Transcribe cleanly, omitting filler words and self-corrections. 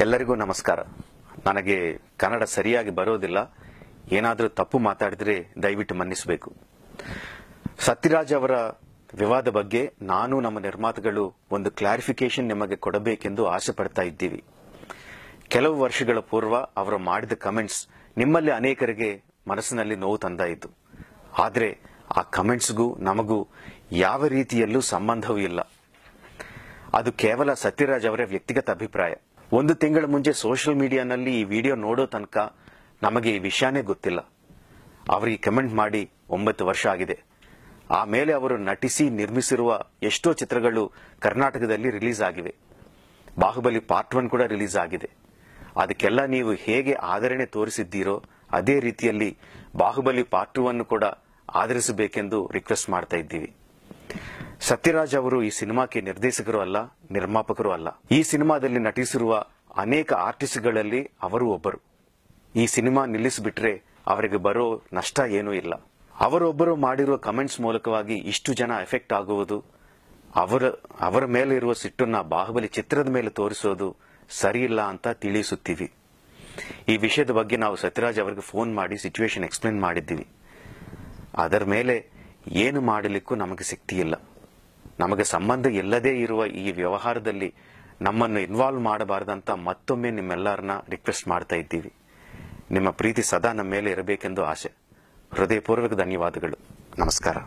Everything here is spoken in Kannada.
ಎಲ್ಲರಿಗೂ ನಮಸ್ಕಾರ. ನನಗೆ ಕನ್ನಡ ಸರಿಯಾಗಿ ಬರೋದಿಲ್ಲ. ಏನಾದರೂ ತಪ್ಪು ಮಾತಾಡಿದ್ರೆ ದಯವಿಟ್ಟು ಮನ್ನಿಸಬೇಕು. ಸತ್ಯರಾಜ್ ಅವರ ವಿವಾದ ಬಗ್ಗೆ ನಾನು ನಮ್ಮ ನಿರ್ಮಾತೃಗಳು ಒಂದು ಕ್ಲಾರಿಫಿಕೇಶನ್ ನಿಮಗೆ ಕೊಡಬೇಕೆಂದು ಆಸೆ ಪಡ್ತಾ ಇದ್ದೀವಿ. ಕೆಲವು ವರ್ಷಗಳ ಪೂರ್ವ ಅವರು ಮಾಡಿದ ಕಮೆಂಟ್ಸ್ ನಿಮ್ಮಲ್ಲಿ ಅನೇಕರಿಗೆ ಮನಸ್ಸಿನಲ್ಲಿ ನೋವು ತಂದಾಯಿತು. ಆದರೆ ಆ ಕಮೆಂಟ್ಸ್ಗೂ ನಮಗೂ ಯಾವ ರೀತಿಯಲ್ಲೂ ಸಂಬಂಧವೂ ಇಲ್ಲ. ಅದು ಕೇವಲ ಸತ್ಯರಾಜ್ ಅವರ ವ್ಯಕ್ತಿಗತ ಅಭಿಪ್ರಾಯ. ಒಂದು ತಿಂಗಳ ಮುಂಚೆ ಸೋಷಿಯಲ್ ಮೀಡಿಯಾನಲ್ಲಿ ಈ ವಿಡಿಯೋ ನೋಡೋ ತನಕ ನಮಗೆ ಈ ವಿಷಯನೇ ಗೊತ್ತಿಲ್ಲ. ಅವರಿಗೆ ಕಮೆಂಟ್ ಮಾಡಿ 9 ವರ್ಷ ಆಗಿದೆ. ಆಮೇಲೆ ಅವರು ನಟಿಸಿ ನಿರ್ಮಿಸಿರುವ ಎಷ್ಟೋ ಚಿತ್ರಗಳು ಕರ್ನಾಟಕದಲ್ಲಿ ರಿಲೀಸ್ ಆಗಿವೆ. ಬಾಹುಬಲಿ ಪಾರ್ಟ್ 1 ಕೂಡ ರಿಲೀಸ್ ಆಗಿದೆ. ಅದಕ್ಕೆಲ್ಲ ನೀವು ಹೇಗೆ ಆದರಣೆ ತೋರಿಸಿದ್ದೀರೋ ಅದೇ ರೀತಿಯಲ್ಲಿ ಬಾಹುಬಲಿ ಪಾರ್ಟ್ 2 ಅನ್ನು ಕೂಡ ಆಧರಿಸಬೇಕೆಂದು ರಿಕ್ವೆಸ್ಟ್ ಮಾಡ್ತಾ ಇದ್ದೀವಿ. ಸತ್ಯರಾಜ್ ಅವರು ಈ ಸಿನಿಮಾಕ್ಕೆ ನಿರ್ದೇಶಕರು ಅಲ್ಲ, ನಿರ್ಮಾಪಕರು ಅಲ್ಲ. ಈ ಸಿನಿಮಾದಲ್ಲಿ ನಟಿಸಿರುವ ಅನೇಕ ಆರ್ಟಿಸ್ಟ್ಗಳಲ್ಲಿ ಅವರು ಒಬ್ಬರು. ಈ ಸಿನಿಮಾ ನಿಲ್ಲಿಸಿಬಿಟ್ರೆ ಅವರಿಗೆ ಬರೋ ನಷ್ಟ ಏನೂ ಇಲ್ಲ. ಅವರೊಬ್ಬರು ಮಾಡಿರುವ ಕಮೆಂಟ್ಸ್ ಮೂಲಕವಾಗಿ ಇಷ್ಟು ಜನ ಎಫೆಕ್ಟ್ ಆಗುವುದು, ಅವರ ಮೇಲೆ ಇರುವ ಸಿಟ್ಟನ್ನ ಬಾಹುಬಲಿ ಚಿತ್ರದ ಮೇಲೆ ತೋರಿಸೋದು ಸರಿಯಿಲ್ಲ ಅಂತ ತಿಳಿಸುತ್ತೀವಿ. ಈ ವಿಷಯದ ಬಗ್ಗೆ ನಾವು ಸತ್ಯರಾಜ್ ಅವರಿಗೆ ಫೋನ್ ಮಾಡಿ ಸಿಚುವೇಶನ್ ಎಕ್ಸ್ಪ್ಲೇನ್ ಮಾಡಿದ್ದೀವಿ. ಅದರ ಮೇಲೆ ಏನು ಮಾಡಲಿಕ್ಕೂ ನಮಗೆ ಶಕ್ತಿ ಇಲ್ಲ. ನಮಗೆ ಸಂಬಂಧ ಇಲ್ಲದೇ ಇರುವ ಈ ವ್ಯವಹಾರದಲ್ಲಿ ನಮ್ಮನ್ನು ಇನ್ವಾಲ್ವ್ ಮಾಡಬಾರದಂತ ಮತ್ತೊಮ್ಮೆ ನಿಮ್ಮೆಲ್ಲರನ್ನ ರಿಕ್ವೆಸ್ಟ್ ಮಾಡ್ತಾ ಇದ್ದೀವಿ. ನಿಮ್ಮ ಪ್ರೀತಿ ಸದಾ ನಮ್ಮ ಮೇಲೆ ಇರಬೇಕೆಂದು ಆಸೆ. ಹೃದಯಪೂರ್ವಕ ಧನ್ಯವಾದಗಳು. ನಮಸ್ಕಾರ.